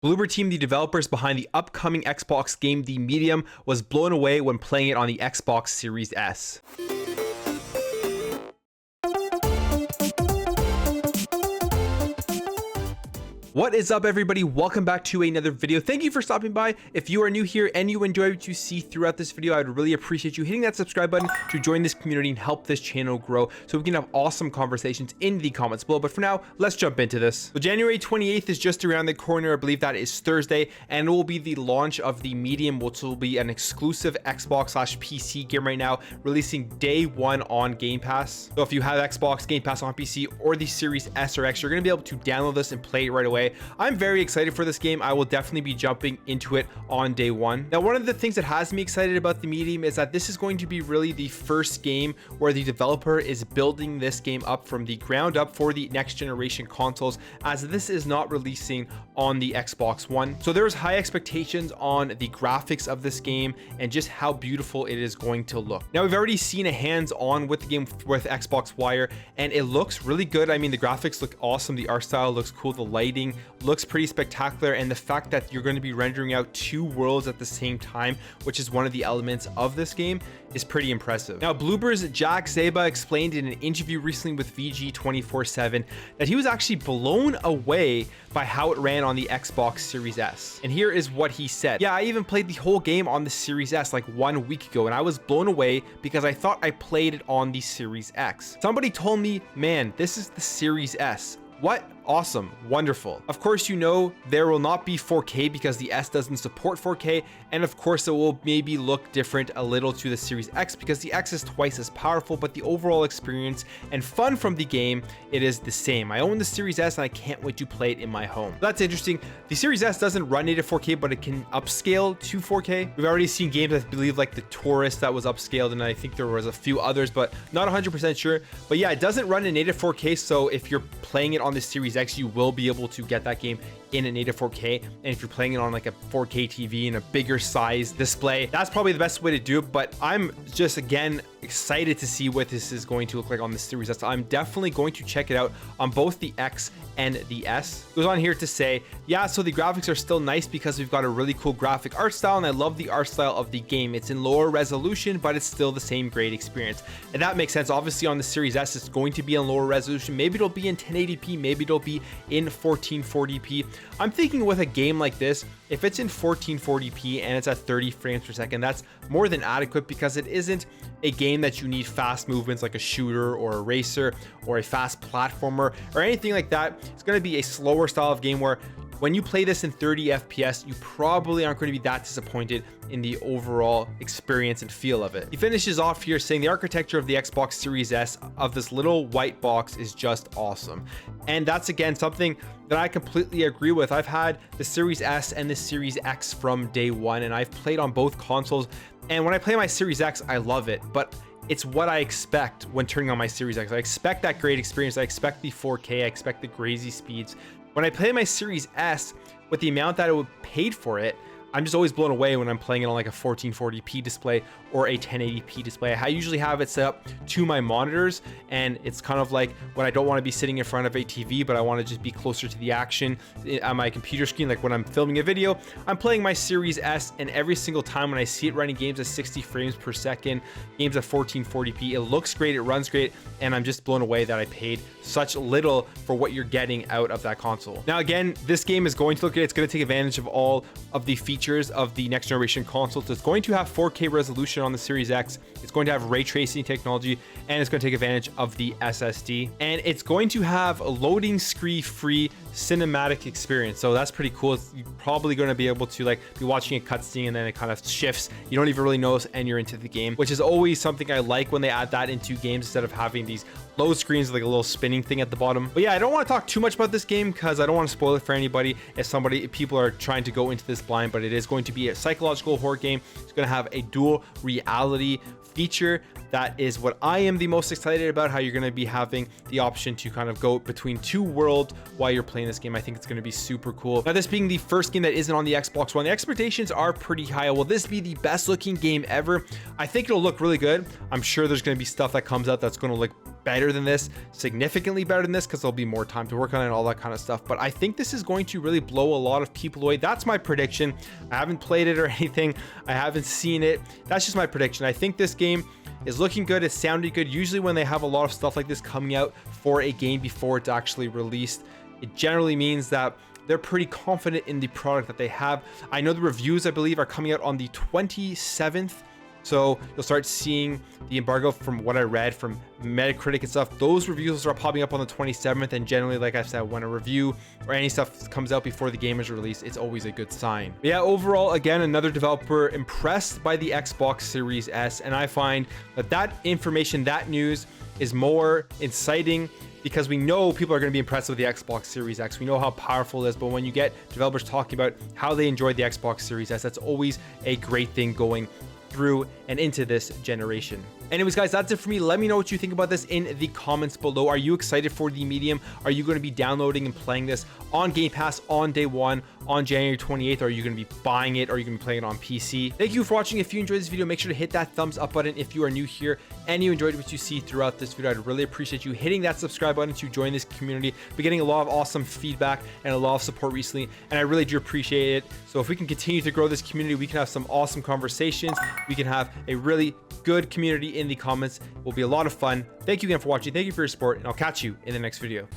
Blooper Team, the developers behind the upcoming Xbox game The Medium, was blown away when playing it on the Xbox Series S. What is up, everybody? Welcome back to another video. Thank you for stopping by. If you are new here and you enjoy what you see throughout this video, I'd really appreciate you hitting that subscribe button to join this community and help this channel grow so we can have awesome conversations in the comments below. But for now, let's jump into this. So January 28th is just around the corner. I believe that is Thursday, and it will be the launch of the Medium, which will be an exclusive Xbox/PC game right now, releasing day one on Game Pass. So if you have Xbox Game Pass on PC or the Series S or X, you're going to be able to download this and play it right away. I'm very excited for this game. I will definitely be jumping into it on day one. Now, one of the things that has me excited about the Medium is that this is going to be really the first game where the developer is building this game up from the ground up for the next generation consoles, as this is not releasing on the Xbox One. So there's high expectations on the graphics of this game and just how beautiful it is going to look. Now, we've already seen a hands-on with the game with Xbox Wire, and it looks really good. I mean, the graphics look awesome. The art style looks cool. The lighting looks pretty spectacular, and the fact that you're going to be rendering out two worlds at the same time, which is one of the elements of this game, is pretty impressive. Now, Bloopers Jack Zeba explained in an interview recently with VG 24/7 that he was actually blown away by how it ran on the Xbox Series S. And here is what he said. Yeah, I even played the whole game on the Series S like 1 week ago, and I was blown away because I thought I played it on the Series X. Somebody told me, man, this is the Series S. What? Awesome. Wonderful. Of course, you know, there will not be 4K because the S doesn't support 4K. And of course, it will maybe look different a little to the Series X because the X is twice as powerful, but the overall experience and fun from the game, it is the same. I own the Series S and I can't wait to play it in my home. That's interesting. The Series S doesn't run native 4K, but it can upscale to 4K. We've already seen games, I believe, like the Tourist that was upscaled, and I think there was a few others, but not 100% sure. But yeah, it doesn't run in native 4K. So if you're playing it on the Series X, you will be able to get that game in a native 4K. And if you're playing it on like a 4K TV and a bigger size display, that's probably the best way to do it. But I'm just, again, excited to see what this is going to look like on the Series S. I'm definitely going to check it out on both the X and the S. It goes on here to say, yeah, so the graphics are still nice because we've got a really cool graphic art style, and I love the art style of the game. It's in lower resolution, but it's still the same great experience. And that makes sense. Obviously on the Series S, it's going to be in lower resolution. Maybe it'll be in 1080p, maybe it'll be in 1440p. I'm thinking with a game like this, if it's in 1440p and it's at 30 frames per second, that's more than adequate because it isn't a game that you need fast movements like a shooter or a racer or a fast platformer or anything like that. It's going to be a slower style of game where when you play this in 30 FPS, you probably aren't going to be that disappointed in the overall experience and feel of it. He finishes off here saying the architecture of the Xbox Series S of this little white box is just awesome. And that's, again, something that I completely agree with. I've had the Series S and the Series X from day one, and I've played on both consoles. And when I play my Series X, I love it, but it's what I expect when turning on my Series X. I expect that great experience. I expect the 4K. I expect the crazy speeds. When I play my Series S, with the amount that it paid for it, I'm just always blown away when I'm playing it on like a 1440p display or a 1080p display. I usually have it set up to my monitors, and it's kind of like when I don't want to be sitting in front of a TV, but I want to just be closer to the action on my computer screen. Like when I'm filming a video, I'm playing my Series S, and every single time when I see it running games at 60 frames per second, games at 1440p, it looks great, it runs great, and I'm just blown away that I paid such little for what you're getting out of that console. Now, again, this game is going to look good. It's going to take advantage of all of the features of the next generation consoles. It's going to have 4K resolution on the Series X. It's going to have ray tracing technology, and it's going to take advantage of the SSD. And it's going to have a loading screen free cinematic experience. So that's pretty cool. You're probably going to be able to like be watching a cutscene and then it kind of shifts. You don't even really notice and you're into the game, which is always something I like when they add that into games instead of having these load screens with like a little spinning thing at the bottom. But yeah, I don't want to talk too much about this game because I don't want to spoil it for anybody if people are trying to go into this blind, but it is going to be a psychological horror game. It's going to have a dual reality feature. That is what I am the most excited about, how you're going to be having the option to kind of go between two worlds while you're playing this game. I think it's going to be super cool. Now, this being the first game that isn't on the Xbox One, the expectations are pretty high. Will this be the best looking game ever? I think it'll look really good. I'm sure there's going to be stuff that comes out that's going to look better than this, significantly better than this, because there'll be more time to work on it and all that kind of stuff. But I think this is going to really blow a lot of people away. That's my prediction. I haven't played it or anything. I haven't seen it. That's just my prediction. I think this game is looking good. It's sounding good. Usually when they have a lot of stuff like this coming out for a game before it's actually released, it generally means that they're pretty confident in the product that they have. I know the reviews, I believe, are coming out on the 27th. So you'll start seeing the embargo from what I read from Metacritic and stuff. Those reviews will start popping up on the 27th. And generally, like I said, when a review or any stuff comes out before the game is released, it's always a good sign. But yeah, overall, again, another developer impressed by the Xbox Series S. And I find that information, that news is more inciting, because we know people are going to be impressed with the Xbox Series X. We know how powerful it is, but when you get developers talking about how they enjoyed the Xbox Series S, that's always a great thing going through and into this generation. Anyways, guys, that's it for me. Let me know what you think about this in the comments below. Are you excited for the medium? Are you going to be downloading and playing this on Game Pass on day one, on January 28th? Or are you going to be buying it? Or are you going to be playing it on PC? Thank you for watching. If you enjoyed this video, make sure to hit that thumbs up button. If you are new here and you enjoyed what you see throughout this video, I'd really appreciate you hitting that subscribe button to join this community. We're getting a lot of awesome feedback and a lot of support recently, and I really do appreciate it. So if we can continue to grow this community, we can have some awesome conversations. We can have a really good community in the comments. It will be a lot of fun. Thank you again for watching. Thank you for your support, and I'll catch you in the next video.